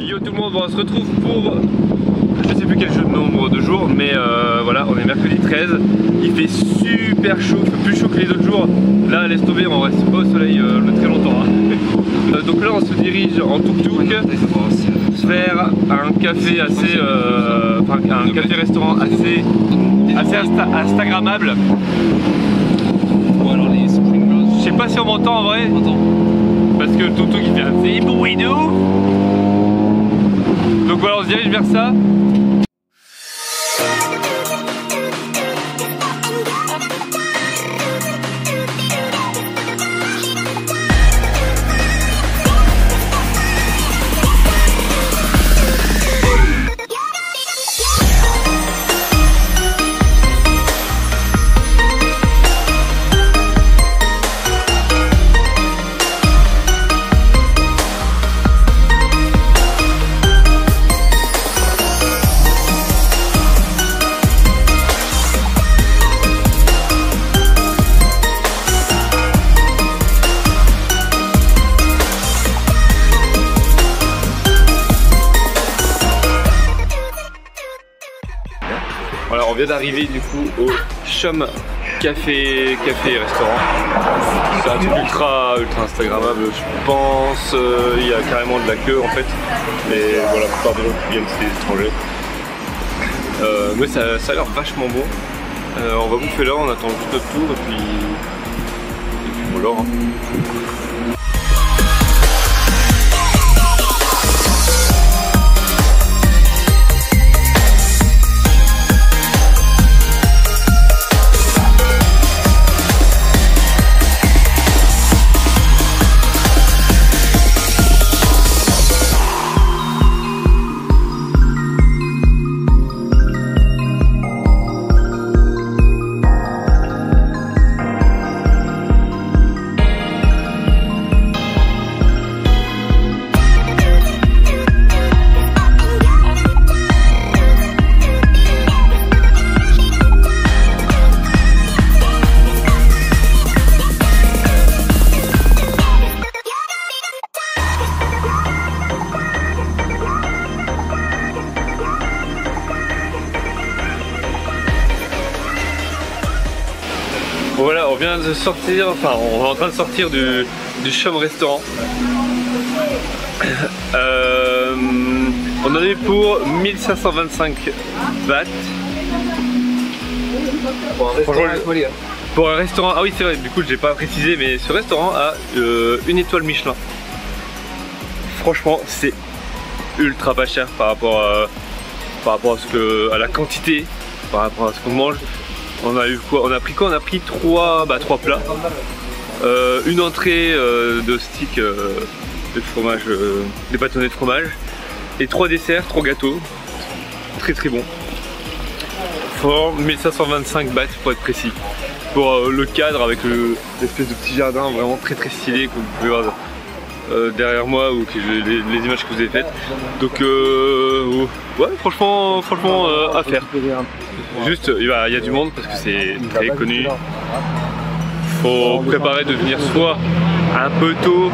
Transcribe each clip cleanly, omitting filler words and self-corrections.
Yo tout le monde, bon, on se retrouve pour je sais plus quel jeu de nombre de jours, mais voilà, on est mercredi 13. Il fait super chaud, plus chaud que les autres jours. Là, laisse tomber, on reste pas au soleil très longtemps. Hein. Donc là, on se dirige en tuk-tuk vers un café assez, un café-restaurant assez instagrammable. Je sais pas si on m'entend en vrai. Parce que le tuk-tuk il fait assez bruit de ouf. Donc voilà, on se dirige vers ça. Voilà, on vient d'arriver du coup au Chum Café Restaurant. C'est un truc ultra instagrammable je pense. Il y a carrément de la queue en fait. Mais voilà, la plupart des gens qui viennent c'est des étrangers. Mais ça a l'air vachement bon. On va bouffer là, on attend juste notre tour et puis voilà. Hein. Voilà, on vient de sortir, enfin on est en train de sortir du Chum Restaurant. On en est pour 1525 bahts. Pour un restaurant, ah oui c'est vrai, du coup je l'ai pas précisé, mais ce restaurant a une étoile Michelin. Franchement c'est ultra pas cher par rapport à la quantité, par rapport à ce qu'on mange. On a eu quoi? On a pris quoi? On a pris trois plats, une entrée de stick de fromage, des bâtonnets de fromage, et 3 desserts, 3 gâteaux, très bon. Pour 1525 bahts pour être précis. Pour le cadre avec l'espèce de petit jardin vraiment très stylé que vous pouvez voir derrière moi ou les images que vous avez faites. Donc ouais, franchement à faire. Juste il y a du monde parce que c'est très connu. Faut préparer de venir soit un peu tôt.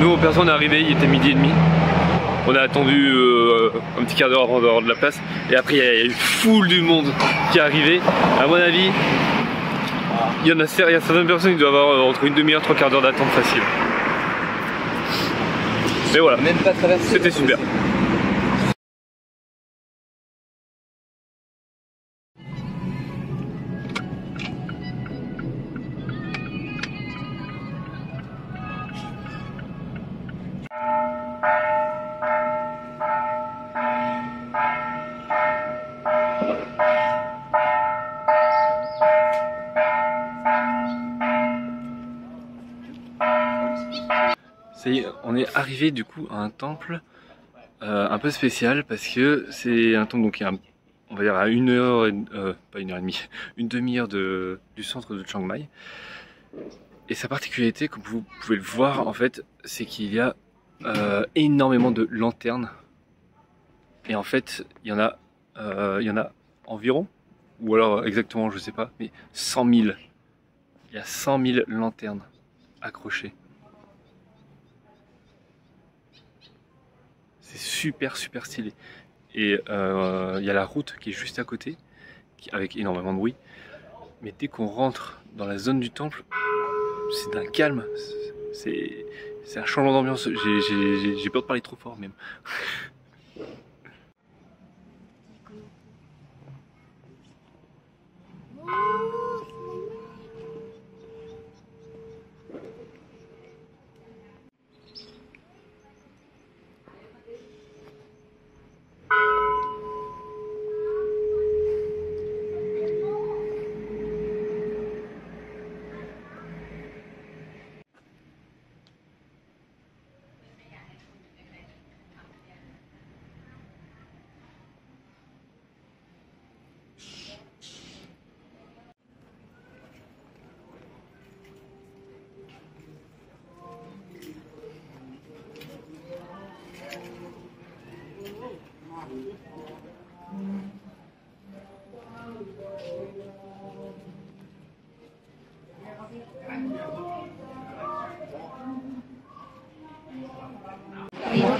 Nous en personne on est arrivé, il était 12h30. On a attendu un petit quart d'heure avant d'avoir de la place. Et après il y a une foule du monde qui est arrivé. À mon avis, il y a certaines personnes qui doivent avoir entre une demi-heure, 3 quarts d'heure d'attente facile. Mais voilà, c'était super. Ça y est, on est arrivé du coup à un temple un peu spécial parce que c'est un temple donc qui est on va dire à une heure, pas une heure et demie, une demi-heure du centre de Chiang Mai. Et sa particularité, comme vous pouvez le voir en fait, c'est qu'il y a énormément de lanternes. Et en fait, il y en a environ, ou alors exactement, je sais pas, mais 100 000. Il y a 100 000 lanternes accrochées. c'est super stylé. Et il y a la route qui est juste à côté, avec énormément de bruit. Mais dès qu'on rentre dans la zone du temple, c'est d'un calme. C'est un changement d'ambiance. J'ai peur de parler trop fort même.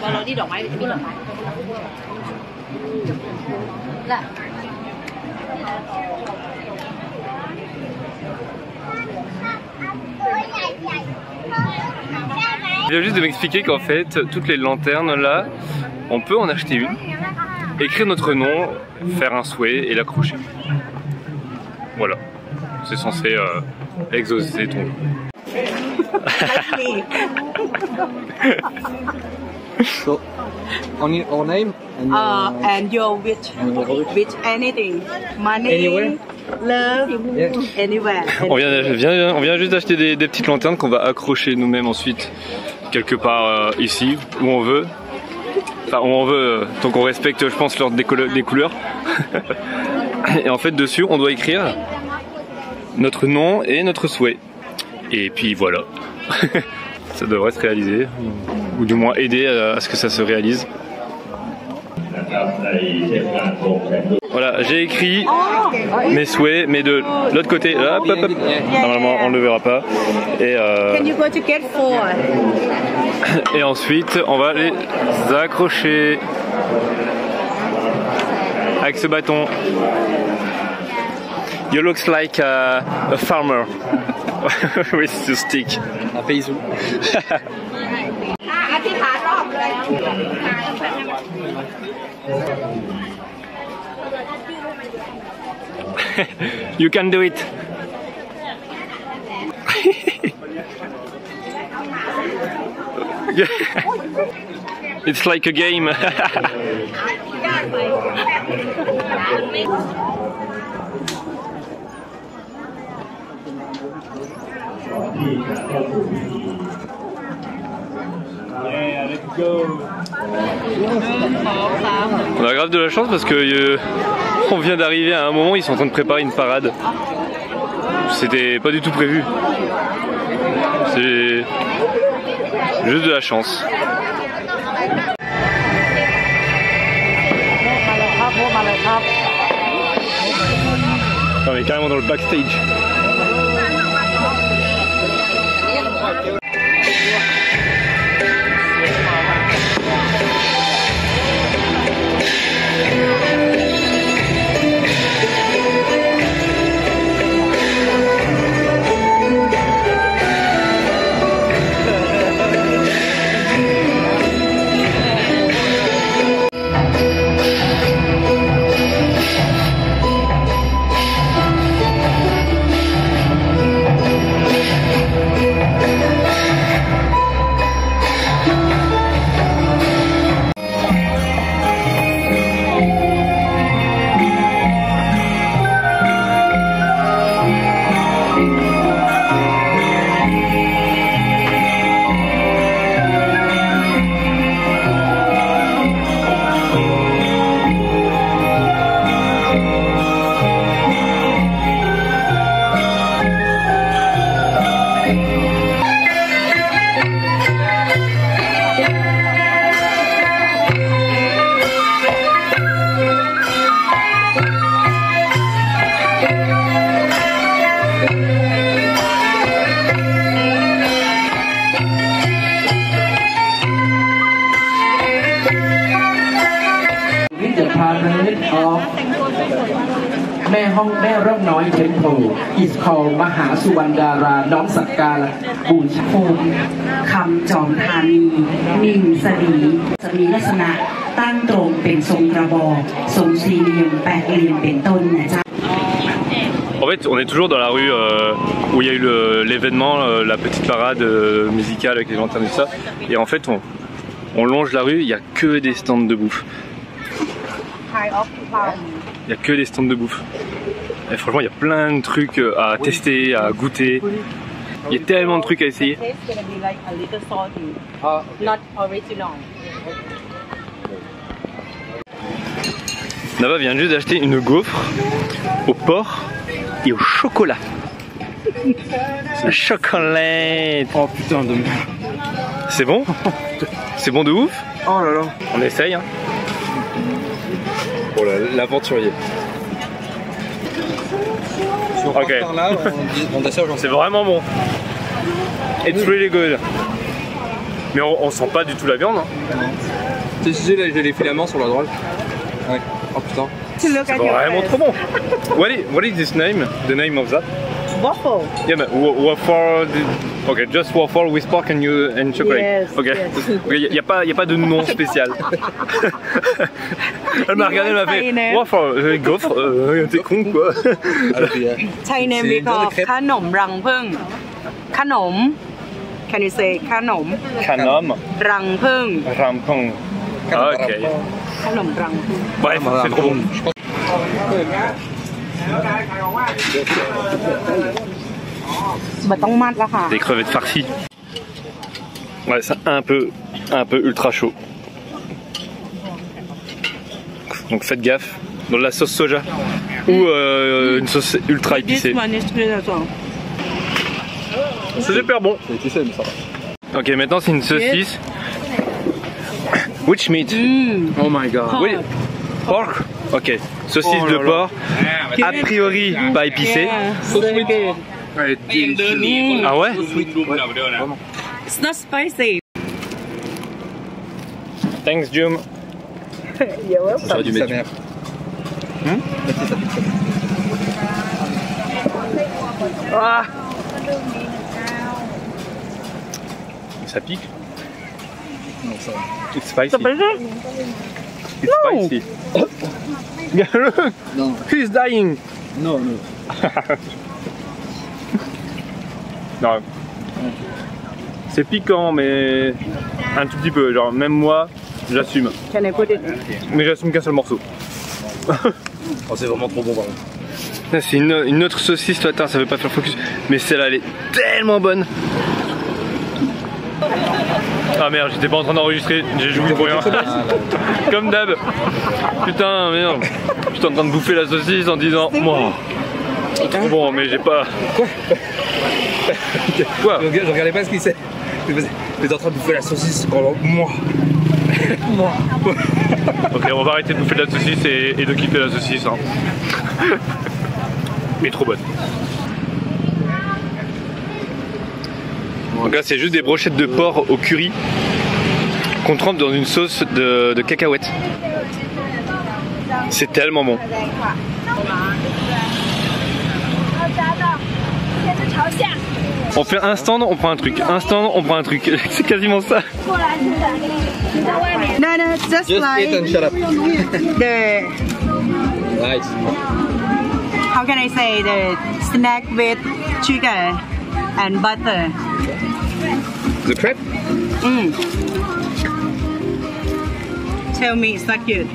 Kalau đi đổ máy thì đi đổ máy. Là. Il vient juste de m'expliquer qu'en fait, toutes les lanternes là, on peut en acheter une, écrire notre nom, faire un souhait et l'accrocher. Voilà, c'est censé exaucer ton... So, on your name and your wish anything, money, Anywhere? love, Yes. anywhere. On vient juste d'acheter des petites lanternes qu'on va accrocher nous-mêmes ensuite, quelque part ici, où on veut. Enfin, où on veut, tant qu'on respecte, je pense, l'ordre des couleurs. Et en fait, dessus, on doit écrire notre nom et notre souhait. Et puis voilà. Ça devrait se réaliser, ou du moins aider à ce que ça se réalise. Voilà, j'ai écrit mes souhaits, mais de l'autre côté, hop, hop, hop. Normalement on ne le verra pas. Can you go to get four? Et ensuite on va les accrocher avec ce bâton. You looks like a farmer with the stick. Un paysan. You can do it. It's like a game. On a grave de la chance parce que on vient d'arriver à un moment, ils sont en train de préparer une parade. C'était pas du tout prévu. C'est juste de la chance. On est carrément dans le backstage. parade of แม่ห้องแม่ร่มน้อย Temple is called มหาสุวรรณดาราน้อมสักการะบูชา โคมคำจอมธานีนิ่งสดีจะมีลักษณะตั้งตรงเป็นทรงกระบอกทรงสี่เหลี่ยมแปดเหลี่ยมเป็นต้นนะจ๊ะ En fait, on est toujours dans la rue où il y a eu l'événement, la petite parade musicale avec les lanternes et tout ça. Et en fait, on longe la rue, il n'y a que des stands de bouffe. Il n'y a que des stands de bouffe. Et franchement, il y a plein de trucs à tester, à goûter. Il y a tellement de trucs à essayer. Nava vient juste d'acheter une gaufre au porc et au chocolat. Chocolat. Oh putain de merde. C'est bon? C'est bon de ouf? Oh là là. On essaye hein. Oh l'aventurier. Si on passe Ok. par là, on dit ça aux gens. C'est vraiment bon. It's really good. Mais on sent pas du tout la viande. Hein. Tu sais, là j'ai les filaments sur la droite. Ouais. Oh putain. C'est vraiment trop bon. What is this name? The name of that? Waffle. Yeah, but waffle. Okay, just waffle with pork and chocolate. Yes, Okay. Il n'y a pas de nom spécial. Elle m'a regardé, elle m'a fait waffle, gaufre. T'es con quoi. ใช่เนมดีก็ขนมรังผึ้งขนม Can you say ขนม Kanom. รังผึ้ง Rampong. Ok. ขนมรังผึ้ง Bref, c'est trop bon. มันต้องมัดแล้วค่ะ Des crevettes farcies. Ouais, c'est un peu ultra chaud. Donc faites gaffe dans de la sauce soja ou une sauce ultra épicée. C'est super bon. C'est épicé mais ça va. Ok, maintenant c'est une saucisse. Which meat? Oh my god. Oui. Pork. Ok. Saucisse Oh de là là. porc. A priori pas épicée. Ouais, délicieux. Ah ouais? Vraiment. It's not spicy. Thanks, Jum. J'aurais dû mettre sa mère. Ah. Ça pique? Non, ça va. It's spicy. It's spicy. Look, Non, he's dying. non, non. Non. C'est piquant, mais un tout petit peu. Genre, même moi, j'assume. Can I put it? Mais j'assume qu'un seul morceau. Oh, c'est vraiment trop bon par contre. Là, c'est une autre saucisse, toi, attends, ça veut pas faire focus. Mais celle-là, elle est tellement bonne. Ah merde, j'étais pas en train d'enregistrer, j'ai joué pour rien. Comme d'hab. Putain, merde. J'étais en train de bouffer la saucisse en disant, moi, trop bon, mais j'ai pas. Quoi? Je regardais pas ce qu'il sait. J'étais en train de bouffer la saucisse pendant moi. Moi. Ok, on va arrêter de bouffer de la saucisse et de kiffer la saucisse. Hein. Mais trop bonne. Donc là, c'est juste des brochettes de porc au curry qu'on trempe dans une sauce de cacahuètes. C'est tellement bon. On fait un stand, on prend un truc. Un stand, on prend un truc. C'est quasiment ça. No, no, just like Eat and shut up. the Nice. how can I say the snack with chicken and butter. The crepe? Tell me it's not good.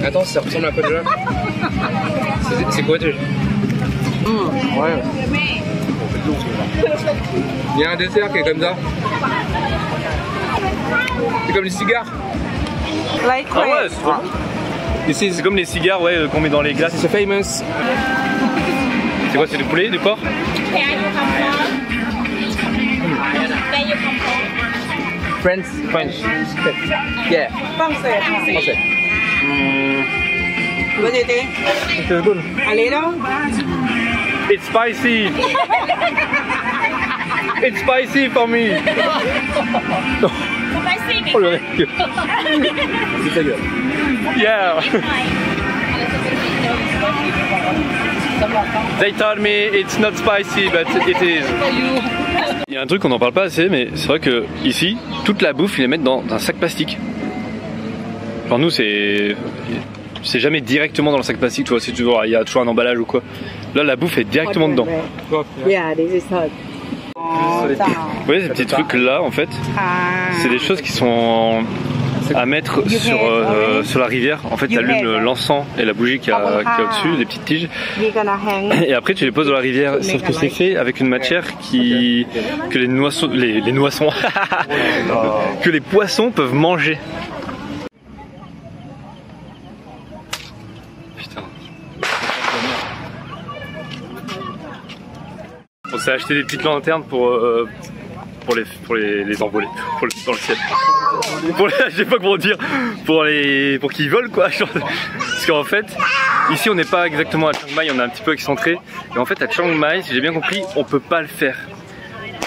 Attends, ça ressemble un peu déjà. C'est quoi déjà? Ouais. Il y a un dessert qui est comme ça. C'est comme les cigares. Like Ah ouais, c'est trop bon. Ici, c'est comme les cigares ouais, qu'on met dans les glaces. C'est famous. C'est quoi, c'est du poulet, du porc? French. French. Yeah. Français. Français. What do you think? C'est good. A little? It's spicy. It's spicy for me. Oh le mec. C'est ta gueule. Yeah. They told me it's not spicy, but it is. Il y a un truc qu'on n'en parle pas assez, mais c'est vrai que ici, toute la bouffe, ils les mettent dans un sac plastique. Genre nous, c'est jamais directement dans le sac plastique, tu vois, c'est toujours, il y a toujours un emballage ou quoi. Là, la bouffe est directement dedans. Yeah, this is hot. Vous voyez ces petits trucs là, en fait, c'est des choses qui sont à mettre sur la rivière. En fait, tu allumes l'encens et la bougie qui est au-dessus, des petites tiges, et après tu les poses dans la rivière. Sauf que c'est fait avec une matière que les noissons, que les poissons peuvent manger. Putain. On s'est acheté des petites lanternes pour les envoler dans le ciel. Je sais pas comment dire, pour qu'ils volent quoi. Parce qu'en fait, ici on n'est pas exactement à Chiang Mai, on est un petit peu excentré. Et en fait à Chiang Mai, si j'ai bien compris, on peut pas le faire.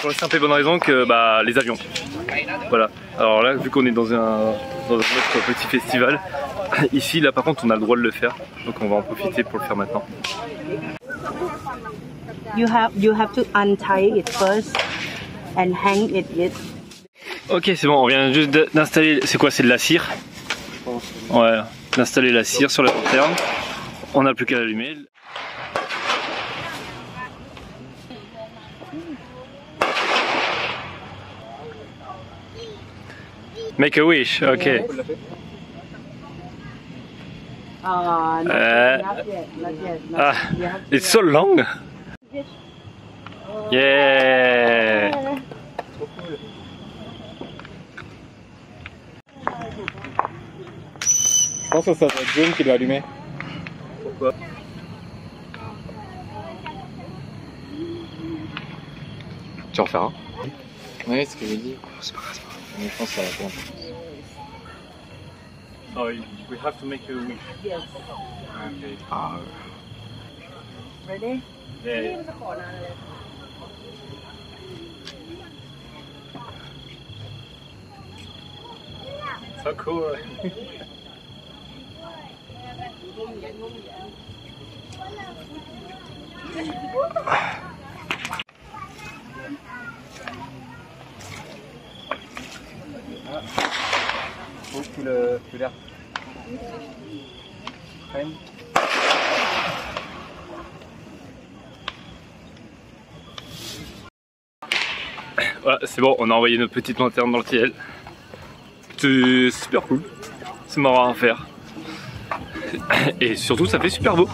Pour la simple et bonne raison que les avions. Voilà. Alors là, vu qu'on est dans un autre petit festival, ici là par contre on a le droit de le faire. Donc on va en profiter pour le faire maintenant. You have to untie it first and hang it with. Ok, c'est bon, on vient juste d'installer. C'est quoi? C'est de la cire? Ouais, d'installer la cire sur la lanterne. On n'a plus qu'à l'allumer. Make a wish, ok. Not yet. It's so long. Yeah. Je pense que ça doit être John qui doit allumer. Pourquoi? Tu en refais un? Oui, c'est ce que j'ai dit. C'est pas grave. Mais je pense que ça va prendre. Oh, we have to make a wish. Yes. Okay. Ready? Yeah. So cool. Faut que l'air prenne. Voilà, c'est bon, on a envoyé notre petite lanterne dans le ciel. C'est super cool, c'est marrant à faire. Et surtout ça fait super beau.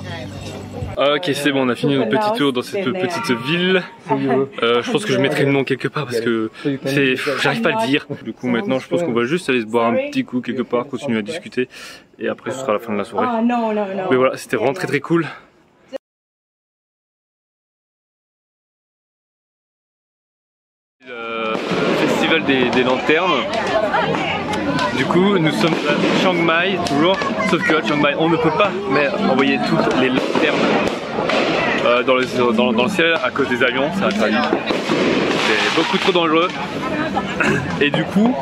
Ok, c'est bon, on a fini notre petit tour dans cette petite ville. Je pense que je mettrai le nom quelque part parce que j'arrive pas à le dire. Du coup maintenant je pense qu'on va juste aller se boire un petit coup quelque part, continuer à discuter. Et après ce sera la fin de la soirée. Mais voilà, c'était vraiment très cool. Le festival des lanternes. Du coup, nous sommes à Chiang Mai toujours, sauf que à Chiang Mai, on ne peut pas envoyer toutes les lanternes dans le ciel à cause des avions, c'est interdit. C'est beaucoup trop dangereux. Et du coup,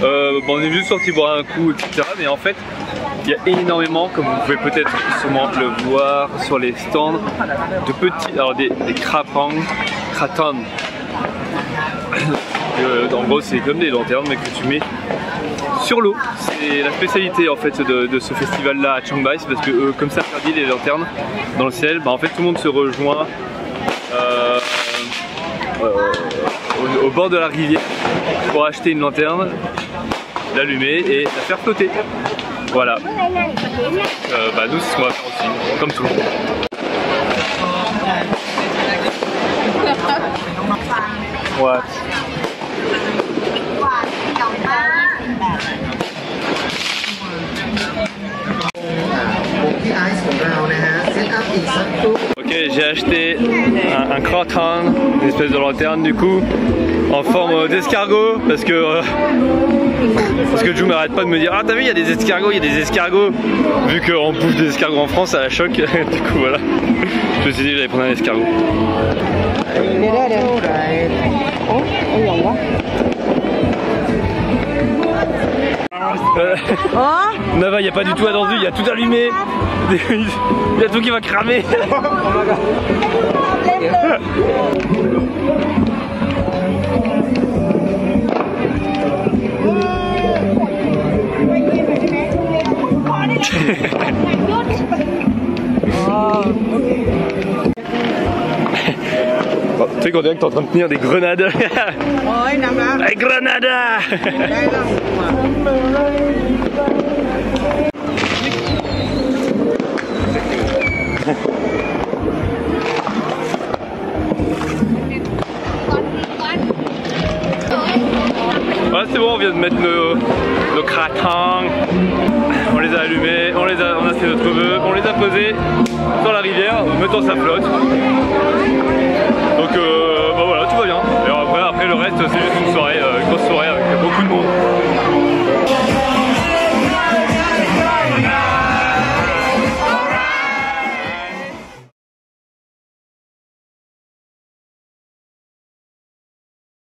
on est juste sorti boire un coup, etc. Mais en fait, il y a énormément, comme vous pouvez peut-être sûrement le voir sur les stands, de petits, alors des kratong. En gros, c'est comme des lanternes mais que tu mets sur l'eau. C'est la spécialité en fait de ce festival là à Chiang Mai, c'est parce que comme ça interdit les lanternes dans le ciel, en fait tout le monde se rejoint au bord de la rivière pour acheter une lanterne, l'allumer et la faire flotter. Voilà. Nous c'est ce qu'on va faire aussi, comme tout le monde. What? Ok, j'ai acheté un kraton, une espèce de lanterne du coup, en forme d'escargot, parce que Jum m'arrête pas de me dire ah t'as vu il y a des escargots, vu qu'on bouffe des escargots en France, ça la choque. Du coup voilà, je me suis dit que j'allais prendre un escargot. Nava, il n'y a pas du tout attendu, il y a tout allumé. Il y a tout qui va cramer. Oh, tu sais qu'on dirait que t'es en train de tenir des grenades. Les grenades. Voilà, c'est bon, on vient de mettre nos cratins. On les a allumés, on a fait notre vœu, on les a posés dans la rivière, en mettant sa flotte. Donc bah voilà, tout va bien. Et après le reste, c'est juste une soirée.